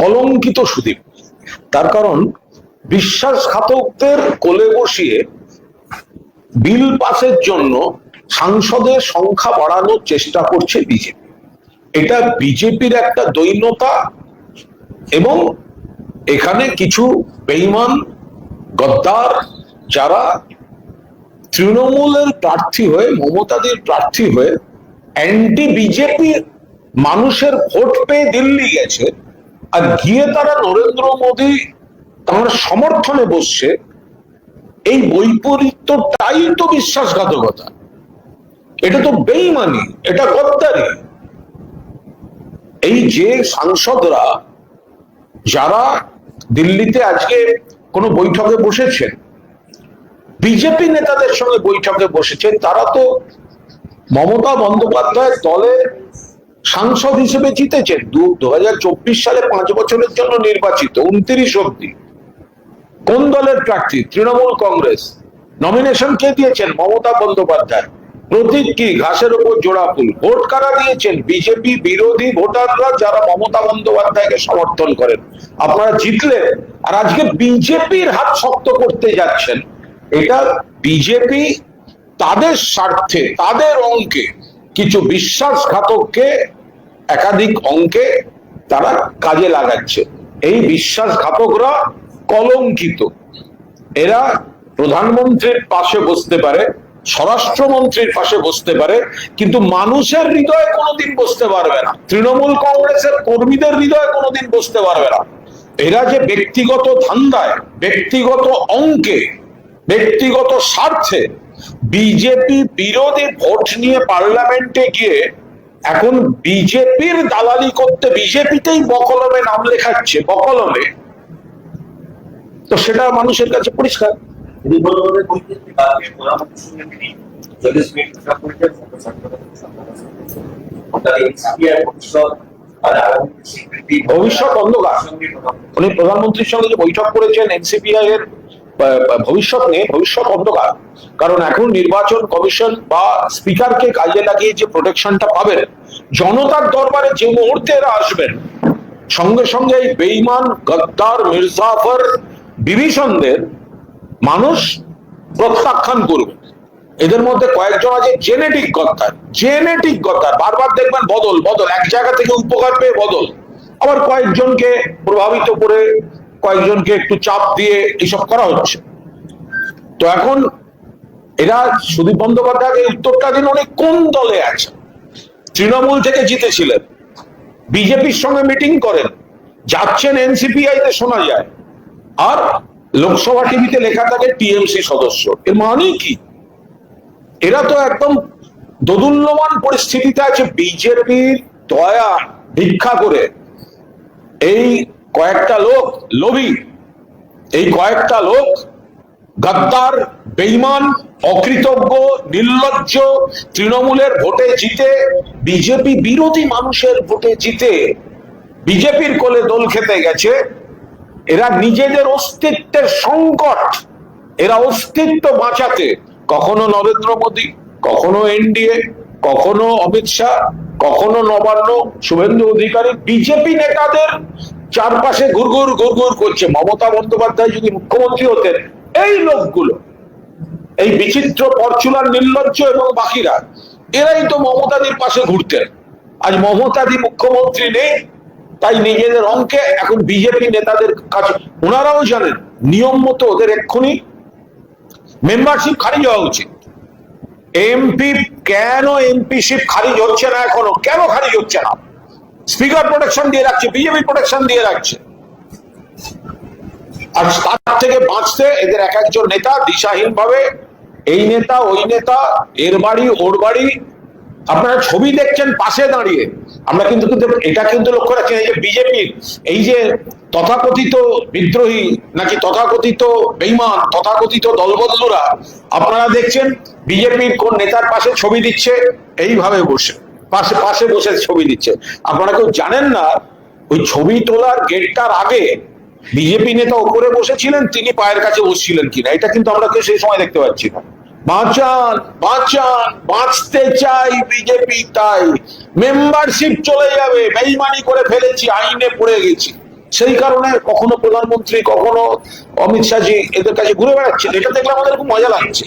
কলঙ্কিত সুদীপ। তার কারণ বিশ্বাসঘাতকদের কোলে বসিয়ে বিল পাসের জন্য সাংসদের সংখ্যা বাড়ানোর চেষ্টা করছে বিজেপি। এটা বিজেপির একটা দৈন্যতা, এবং এখানে কিছু বেঈমান গদ্দার যারা তৃণমূলের প্রার্থী হয়ে, মমতাদির প্রার্থী হয়ে অ্যান্টি বিজেপি মানুষের ভোট পেয়ে দিল্লি গেছে, আর গিয়ে তারা নরেন্দ্র মোদী তার সমর্থনে বসছে। এই বৈপরীত্যটাই তো বিশ্বাসঘাতকতা, এটা তো বেঈমানি, এটা গদ্দারি। এই যে সাংসদরা যারা দিল্লিতে আজকে কোনো বৈঠকে বসেছেন, বিজেপি নেতাদের সঙ্গে বৈঠকে বসেছেন, তারা তো মমতা বন্দ্যোপাধ্যায় দলের সাংসদ হিসেবে জিতেছেন। 2024 সালে 5 বছরের জন্য নির্বাচিত, 29 অব্দি। কোন দলের প্রার্থী? তৃণমূল কংগ্রেস। নমিনেশন কে দিয়েছেন? মমতা বন্দ্যোপাধ্যায়। প্রতীক কি? ঘাসের উপর জোড়া ফুল। ভোট কারা দিয়েছেন? বিজেপি বিরোধী ভোটাররা, যারা মমতা বন্দ্যোপাধ্যায়কে সমর্থন করেন। আপনারা জিতলেন, আর আজকে বিজেপির হাত শক্ত করতে যাচ্ছেন। এটা বিজেপি তাদের স্বার্থে, তাদের অঙ্কে কিছু বিশ্বাসঘাতককে একাধিক অঙ্কে তারা কাজে লাগাচ্ছে। এই বিশ্বাসঘাতকরা কলঙ্কিত। এরা প্রধানমন্ত্রীর পাশে বসতে পারে, স্বরাষ্ট্রমন্ত্রীর পাশে বসতে পারে, কিন্তু মানুষের হৃদয়ে কোনোদিন বসতে পারবে না। তৃণমূল কংগ্রেসের কর্মীদের হৃদয়ে কোনোদিন বসতে পারবে না। এরা যে ব্যক্তিগত ধান্দায়, ব্যক্তিগত অঙ্কে, ব্যক্তিগত স্বার্থে বিজেপি বিরোধী ভোট নিয়ে পার্লামেন্টে গিয়ে এখন বিজেপির দালালি করতে, বিজেপিতেই বকলমে নাম লেখাচ্ছে, বকলমে, তো সেটা মানুষের কাছে পরিষ্কার। ভবিষ্যৎ অন্ধকার। উনি প্রধানমন্ত্রীর সঙ্গে যে বৈঠক করেছেন এনসিপিআই এর ভবিষ্যৎ নিয়ে, ভবিষ্যৎ অন্ধকার। কারণ এখন নির্বাচন কমিশন বা স্পিকারকে কাজে লাগিয়ে যে প্রোটেকশনটা পাবেন, জনতার দরবারে যে মুহূর্তে এরা আসবেন, সঙ্গে সঙ্গে এই বেঈমান গদ্দার মির্জাফর বিভীষণদের মানুষ প্রত্যাখ্যান করবে। এদের মধ্যে কয়েকজন আছে জেনেটিক গদ্দার, জেনেটিক গদ্দার। বারবার দেখবেন বদল বদল, এক জায়গা থেকে উপকার পেয়ে বদল, আবার কয়েকজনকে প্রভাবিত করে, কয়েকজনকে একটু চাপ দিয়ে এসব করা হচ্ছে। তো এখন এরা সুদীপ বন্দ্যোপাধ্যায়কে উত্তরটা দিন, উনি কোন দলে আছেন? তৃণমূল থেকে জিতেছিলেন, বিজেপির সঙ্গে মিটিং করেন, যাচ্ছেন এনসিপিআই তে শোনা যায়, আর লোকসভা টিভিতে লেখা থাকে টিএমসি সদস্য। এর মানে কি? এরা তো একদম দোদুল্যমান পরিস্থিতিতে আছে। বিজেপির দয়া ভিক্ষা করে এই কয়েকটা লোক, লোভী, এই কয়েকটা লোক গদ্দার, বেঈমান, অকৃতজ্ঞ, নির্লজ্জ, তৃণমূলের ভোটে জিতে, বিজেপি বিরোধী মানুষের ভোটে জিতে বিজেপির কোলে দোল খেতে গেছে। এরা নিজেদের অস্তিত্বের সংকট, এরা অস্তিত্ব বাঁচাতে কখনো নরেন্দ্র মোদী, কখনো এনডিএ, কখনো অমিত শাহ, কখনো নবান্ন, শুভেন্দু অধিকারী, বিজেপি নেতাদের চারপাশে ঘুরঘুর ঘুরঘুর করছে। মমতা বন্দ্যোপাধ্যায় যদি মুখ্যমন্ত্রী হতেন, এই লোকগুলো, এই বিচিত্র পরচুলার, নির্লজ্জ এবং বাকিরা, এরাই তো মমতাদির পাশে ঘুরতেন। আজ মমতাদি মুখ্যমন্ত্রী নেই, তাই নিজেদের অঙ্কে এখন বিজেপি নেতাদের কাছে, ওনারাও জানেন নিয়ম মতো ওদের এক্ষুনি মেম্বারশিপ খারিজ হওয়া উচিত। এমপি কেন এমপিশিপ খারিজ হচ্ছে না এখনো? কেন খারিজ হচ্ছে না? স্পিকার প্রোটেকশন দিয়ে রাখছে, বিজেপি প্রোটেকশন দিয়ে রাখছে। আর তার থেকে বাঁচতে এদের এক একজন নেতা দিশাহীন ভাবে, এই নেতা ওই নেতা, এর বাড়ি ওর বাড়ি, আপনারা ছবি দেখছেন পাশে দাঁড়িয়ে। আমরা কিন্তু এটা কিন্তু লক্ষ্য রাখছি, এই যে বিজেপির এই যে তথাকথিত বিদ্রোহী নাকি তথাকথিত বেঈমান, তথাকথিত দলবদলুরা, আপনারা দেখছেন বিজেপির কোন নেতার পাশে ছবি দিচ্ছে, এইভাবে বসে পাশে পাশে বসে ছবি দিচ্ছে। আপনারা কেউ জানেন না ওই ছবি তোলার গেটটার আগে বিজেপি নেতা উপরে বসেছিলেন, তিনি পায়ের কাছে বসছিলেন কিনা, এটা কিন্তু আমরা কেউ সেই সময় দেখতে পাচ্ছি না। বাঁচান বাঁচান, বাঁচতে চাই বিজেপি, তাই মেম্বারশিপ চলে যাবে, বেঈমানি করে ফেলেছি, আইনে পড়ে গেছি। সেই কারণে কখনো প্রধানমন্ত্রী কখনো অমিত শাহজি এদের কাছে ঘুরে বেড়াচ্ছেন, এটা দেখলে আমাদের খুব মজা লাগছে।